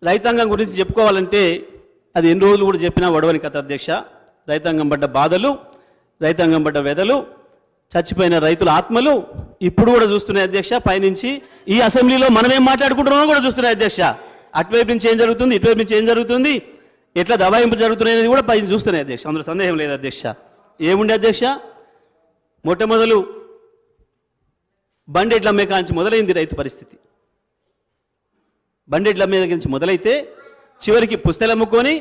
రైతాంగం గురించి చెప్పుకోవాలంటే అది ఎన్ని రోజులు కూడా చెప్పినా వడవని కథ అధ్యక్ష. రైతాంగం పడ్డ బాధలు, రైతాంగం పడ్డ వెదలు, చచ్చిపోయిన రైతుల ఆత్మలు ఇప్పుడు కూడా చూస్తున్నాయి అధ్యక్ష. పైనుంచి ఈ అసెంబ్లీలో మనం ఏం మాట్లాడుకుంటున్నామో కూడా చూస్తున్నాయి అధ్యక్ష. అటువైపు నుంచి ఏం జరుగుతుంది, ఇటువైపు నుంచి ఏం జరుగుతుంది, ఎట్లా దబాయింపు జరుగుతున్నాయి అనేది కూడా పైన చూస్తున్నాయి అధ్యక్ష. అందులో సందేహం లేదు అధ్యక్ష. ఏముండే అధ్యక్ష, మొట్టమొదలు బండెడ్ల అమ్మే కాంచి మొదలైంది రైతు పరిస్థితి. బండెడ్ల మీద నుంచి మొదలైతే చివరికి పుస్తలు అమ్ముకొని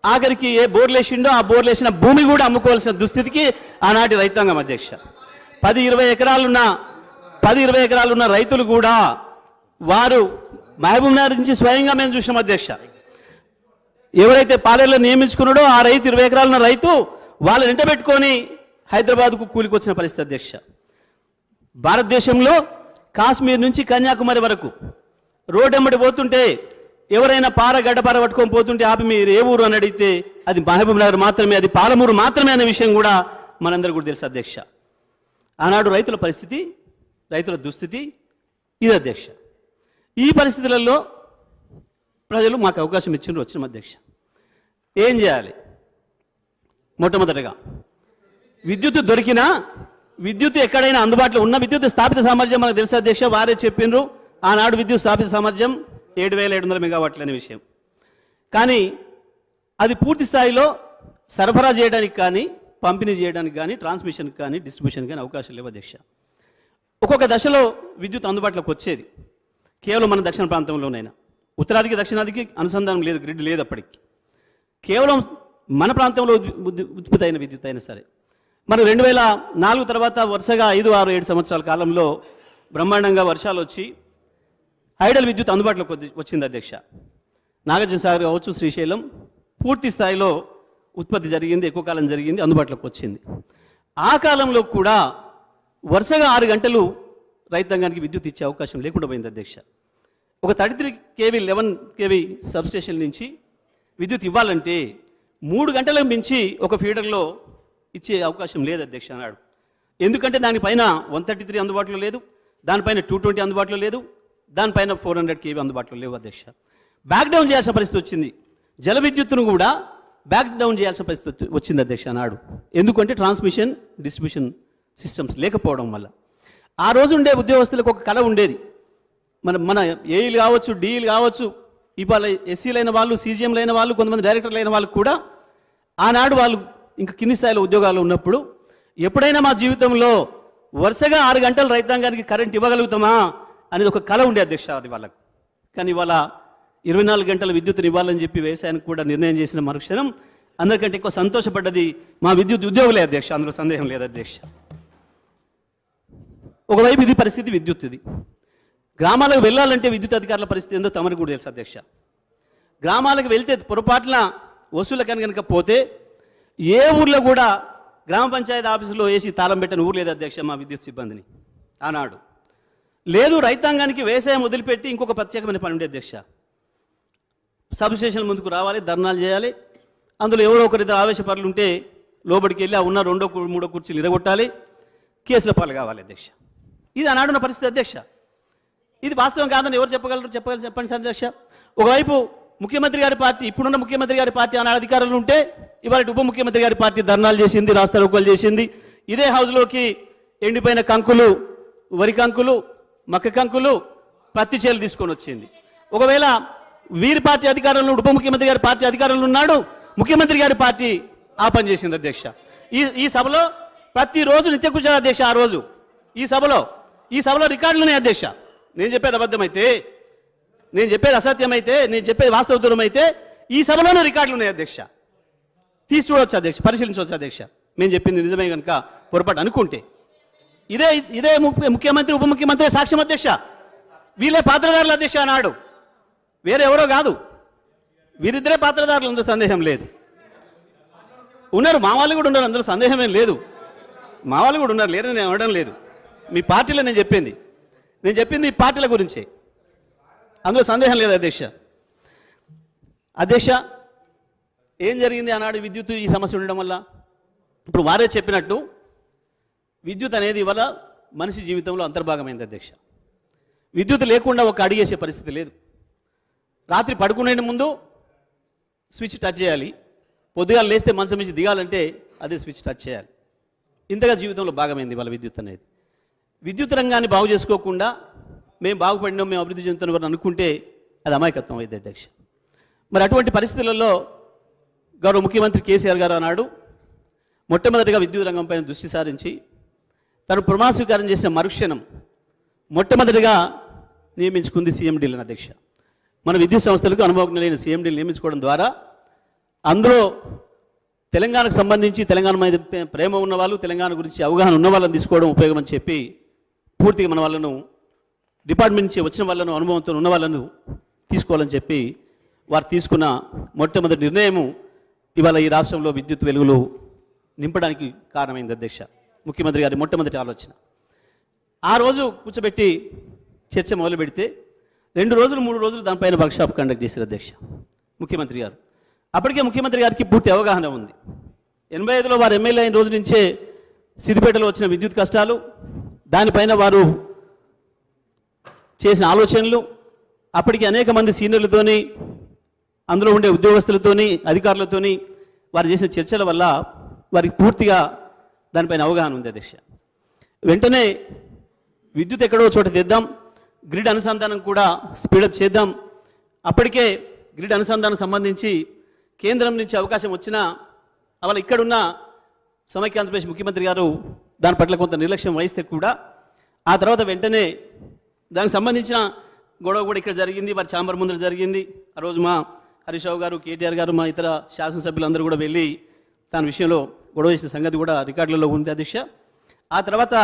ఆఖరికి ఏ బోర్లు వేసిండో ఆ బోర్లు వేసిన భూమి కూడా అమ్ముకోవాల్సిన దుస్థితికి ఆనాటి రైతాంగం అధ్యక్ష. 10-20 ఎకరాలున్న రైతులు కూడా వారు మహబూబ్నగర్ నుంచి స్వయంగా మేము చూసాం అధ్యక్ష. ఎవరైతే పాలేరులో నియమించుకున్నాడో ఆ రైతు 20 ఎకరాలున్న రైతు వాళ్ళని వెంట పెట్టుకొని హైదరాబాద్కు కూలికి వచ్చిన పరిస్థితి అధ్యక్ష. భారతదేశంలో కాశ్మీర్ నుంచి కన్యాకుమారి వరకు రోడ్డు ఎమ్మడి పోతుంటే ఎవరైనా గడ్డపార పట్టుకొని పోతుంటే ఆపి మీరు ఏ ఊరు అని అడిగితే అది మహబూబ్నగర్ మాత్రమే, అది పాలమూరు మాత్రమే అనే విషయం కూడా మనందరూ కూడా తెలుసు అధ్యక్ష. ఆనాడు రైతుల పరిస్థితి, రైతుల దుస్థితి ఇది అధ్యక్ష. ఈ పరిస్థితులలో ప్రజలు మాకు అవకాశం ఇచ్చిండ్రు, వచ్చిన అధ్యక్ష. ఏం చేయాలి? మొట్టమొదటిగా విద్యుత్ దొరికినా, విద్యుత్ ఎక్కడైనా అందుబాటులో ఉన్న విద్యుత్ స్థాపిత సామర్థ్యం మనకు తెలుసు అధ్యక్ష. వారే చెప్పిండ్రు ఆనాడు విద్యుత్ స్థాపిత సామర్థ్యం 7,700 మెగావాట్లు అనే విషయం. కానీ అది పూర్తి స్థాయిలో సరఫరా చేయడానికి కానీ, పంపిణీ చేయడానికి కానీ, ట్రాన్స్మిషన్కి కానీ, డిస్ట్రిబ్యూషన్ కానీ అవకాశం లేవు అధ్యక్ష. ఒక్కొక్క దశలో విద్యుత్ అందుబాటులోకి వచ్చేది కేవలం మన దక్షిణ ప్రాంతంలోనైనా. ఉత్తరాదికి దక్షిణాదికి అనుసంధానం లేదు, గ్రిడ్ లేదు అప్పటికి. కేవలం మన ప్రాంతంలో ఉత్పత్తి అయిన విద్యుత్ అయినా సరే. మనం 2004 తర్వాత వరుసగా 5, 6, 7 సంవత్సరాల కాలంలో బ్రహ్మాండంగా వర్షాలు వచ్చి ఐడల్ విద్యుత్ అందుబాటులోకి వచ్చింది అధ్యక్ష. నాగార్జున సాగర్ కావచ్చు, శ్రీశైలం పూర్తి స్థాయిలో ఉత్పత్తి జరిగింది, ఎక్కువ కాలం జరిగింది, అందుబాటులోకి వచ్చింది. ఆ కాలంలో కూడా వరుసగా 6 గంటలు రైతాంగానికి విద్యుత్ ఇచ్చే అవకాశం లేకుండా పోయింది అధ్యక్ష. ఒక 33 kV 11 kV సబ్స్టేషన్ నుంచి విద్యుత్ ఇవ్వాలంటే 3 గంటలకు మించి ఒక ఫీడర్లో ఇచ్చే అవకాశం లేదు అధ్యక్ష అన్నాడు. ఎందుకంటే దానిపైన 133 అందుబాటులో లేదు, దానిపైన 220 అందుబాటులో లేదు, దానిపైన 400 kV అందుబాటులో లేవు అధ్యక్ష. బ్యాక్ డౌన్ చేయాల్సిన పరిస్థితి వచ్చింది. జల విద్యుత్తును కూడా బ్యాక్ డౌన్ చేయాల్సిన పరిస్థితి వచ్చింది అధ్యక్ష నాడు. ఎందుకంటే ట్రాన్స్మిషన్, డిస్ట్రిబ్యూషన్ సిస్టమ్స్ లేకపోవడం వల్ల. ఆ రోజు ఉండే ఉద్యోగస్తులకు ఒక కళ ఉండేది. మన ఏఈలు కావచ్చు, డిఈలు కావచ్చు, ఇవాళ ఎస్సీలైన వాళ్ళు, సీజీఎంలు అయిన వాళ్ళు, కొంతమంది డైరెక్టర్లు అయిన వాళ్ళు కూడా ఆనాడు వాళ్ళు ఇంకా కింది స్థాయిలో ఉద్యోగాలు ఉన్నప్పుడు ఎప్పుడైనా మా జీవితంలో వరుసగా 6 గంటలు రైతాంగానికి కరెంట్ ఇవ్వగలుగుతామా అనేది ఒక కళ ఉండే అధ్యక్ష అది వాళ్ళకు. కానీ ఇవాళ 24 గంటల విద్యుత్తుని ఇవ్వాలని చెప్పి వ్యవసాయానికి కూడా నిర్ణయం చేసిన మరుక్షణం అందరికంటే ఎక్కువ సంతోషపడ్డది మా విద్యుత్ ఉద్యోగులే అధ్యక్ష, అందులో సందేహం లేదు అధ్యక్ష. ఒకవైపు ఇది పరిస్థితి, విద్యుత్ ఇది. గ్రామాలకు వెళ్ళాలంటే విద్యుత్ అధికారుల పరిస్థితి ఏందో తమరికి కూడా తెలుసు అధ్యక్ష. గ్రామాలకు వెళ్తే పొరపాటున వసూళ్ళ కనుక పోతే ఏ ఊర్లో కూడా గ్రామ పంచాయతీ ఆఫీసులో వేసి తాళం పెట్టని ఊరు లేదు అధ్యక్ష మా విద్యుత్ సిబ్బందిని ఆనాడు. లేదు, రైతాంగానికి వ్యవసాయం వదిలిపెట్టి ఇంకొక ప్రత్యేకమైన పని ఉండే అధ్యక్ష. సబ్ స్టేషన్ల ముందుకు రావాలి, ధర్నాలు చేయాలి. అందులో ఎవరో ఒకరిద్దరు ఆవేశపరులు ఉంటే లోబడికి వెళ్ళి ఆ ఉన్న 2, 3 కుర్చీలు ఇరగొట్టాలి, కేసుల పాలు కావాలి అధ్యక్ష. ఇది ఆనాడున్న పరిస్థితి అధ్యక్ష. ఇది వాస్తవం కాదని ఎవరు చెప్పగలరు? చెప్పండి అధ్యక్ష. ఒకవైపు ముఖ్యమంత్రి గారి పార్టీ, ఇప్పుడున్న ముఖ్యమంత్రి గారి పార్టీ ఆనాడు అధికారులు ఉంటే ఇవాళ ఉప ముఖ్యమంత్రి గారి పార్టీ ధర్నాలు చేసింది, రాస్తారోకోలు చేసింది. ఇదే హౌస్లోకి ఎండిపోయిన కంకులు, వరి కంకులు, మక్క కంకులు, పత్తి చేలు తీసుకొని వచ్చింది. ఒకవేళ వీరి పార్టీ అధికారంలో, ఉప ముఖ్యమంత్రి గారి పార్టీ అధికారంలో ఉన్నాడు, ముఖ్యమంత్రి గారి పార్టీ ఆ పని చేసింది అధ్యక్ష. ఈ సభలో ప్రతిరోజు నిత్యకృష అధ్యక్ష. ఆ రోజు ఈ సభలో రికార్డులున్నాయి అధ్యక్ష. నేను చెప్పేది అబద్ధమైతే, నేను చెప్పేది అసత్యమైతే, నేను చెప్పేది వాస్తవ దూరం అయితే ఈ సభలోనే రికార్డులు ఉన్నాయి అధ్యక్ష. తీసి చూడవచ్చు అధ్యక్ష, పరిశీలించవచ్చు అధ్యక్ష. మేము చెప్పింది నిజమే కనుక పొరపాటు అనుకుంటే. ఇదే ముఖ్యమంత్రి, ఉప ముఖ్యమంత్రి సాక్ష్యం అధ్యక్ష. వీళ్ళే పాత్రదారులు అధ్యక్ష అన్నాడు, వేరే ఎవరో కాదు. వీరిద్దరే పాత్రదారులు, అందులో సందేహం లేదు. ఉన్నారు, మా వాళ్ళు కూడా ఉన్నారు, అందులో సందేహమేం లేదు. మా వాళ్ళు కూడా ఉన్నారు, లేరని నేను అనడం లేదు. మీ పార్టీలో నేను చెప్పింది మీ పార్టీల గురించే, అందులో సందేహం లేదు అధ్యక్ష. ఏం జరిగింది ఆనాడు విద్యుత్ ఈ సమస్య ఉండడం వల్ల? ఇప్పుడు వారే చెప్పినట్టు విద్యుత్ అనేది ఇవాళ మనిషి జీవితంలో అంతర్భాగమైంది అధ్యక్ష. విద్యుత్ లేకుండా ఒక అడిగేసే పరిస్థితి లేదు. రాత్రి పడుకునే ముందు స్విచ్ టచ్ చేయాలి, పొద్దుగాలు లేస్తే మంచం నుంచి దిగాలంటే అదే స్విచ్ టచ్ చేయాలి. ఇంతగా జీవితంలో భాగమైంది వాళ్ళ విద్యుత్ అనేది. విద్యుత్ రంగాన్ని బాగు చేసుకోకుండా మేము బాగుపడినాం, మేము అభివృద్ధి చెందుతున్నాం అనుకుంటే అది అమాయకత్వం అయింది అధ్యక్ష. మరి అటువంటి పరిస్థితులలో గౌరవ ముఖ్యమంత్రి కేసీఆర్ గారు అన్నాడు మొట్టమొదటిగా విద్యుత్ రంగం పైన దృష్టి సారించి తను ప్రమాణ స్వీకారం చేసిన మరుక్షణం మొట్టమొదటిగా నియమించుకుంది సీఎండీలను అధ్యక్ష. మన విద్యుత్ సంస్థలకు అనుభవజ్ఞులైన సీఎండీలు నియమించుకోవడం ద్వారా అందులో తెలంగాణకు సంబంధించి తెలంగాణ మీద ప్రేమ ఉన్న వాళ్ళు, తెలంగాణ గురించి అవగాహన ఉన్న వాళ్ళని తీసుకోవడం ఉపయోగం అని చెప్పి పూర్తిగా మన వాళ్ళను డిపార్ట్మెంట్ నుంచి వచ్చిన వాళ్ళను, అనుభవంతో ఉన్న వాళ్ళను తీసుకోవాలని చెప్పి వారు తీసుకున్న మొట్టమొదటి నిర్ణయము ఇవాళ ఈ రాష్ట్రంలో విద్యుత్ వెలుగులు నింపడానికి కారణమైంది అధ్యక్ష. ముఖ్యమంత్రి గారి మొట్టమొదటి ఆలోచన. ఆ రోజు కూర్చోబెట్టి చర్చ మొదలు పెడితే 2 రోజులు 3 రోజులు దానిపైన వర్క్షాప్ కండక్ట్ చేశారు అధ్యక్ష ముఖ్యమంత్రి గారు. అప్పటికే ముఖ్యమంత్రి గారికి పూర్తి అవగాహన ఉంది. 85లో వారు ఎమ్మెల్యే అయిన రోజు నుంచే సిద్దిపేటలో వచ్చిన విద్యుత్ కష్టాలు, దానిపైన వారు చేసిన ఆలోచనలు, అప్పటికి అనేక మంది సీనియర్లతోని, అందులో ఉండే ఉద్యోగస్తులతోని, అధికారులతోని వారు చేసిన చర్చల వల్ల వారికి పూర్తిగా దానిపైన అవగాహన ఉంది అధ్యక్ష. వెంటనే విద్యుత్ ఎక్కడో చోట తెద్దాం, గ్రిడ్ అనుసంధానం కూడా స్పీడప్ చేద్దాం. అప్పటికే గ్రిడ్ అనుసంధానం సంబంధించి కేంద్రం నుంచి అవకాశం వచ్చినా అలా ఇక్కడున్న సమైక్య ఆంధ్రప్రదేశ్ ముఖ్యమంత్రి గారు దాని పట్ల కొంత నిర్లక్ష్యం వహిస్తే కూడా ఆ తర్వాత వెంటనే దానికి సంబంధించిన గొడవ కూడా ఇక్కడ జరిగింది, వారి ఛాంబర్ ముందర జరిగింది. ఆ రోజు మా హరీష్ రావు గారు, కేటీఆర్ గారు, మా ఇతర శాసనసభ్యులందరూ కూడా వెళ్ళి దాని విషయంలో గొడవ చేసిన సంగతి కూడా రికార్డులలో ఉంది అధ్యక్ష. ఆ తర్వాత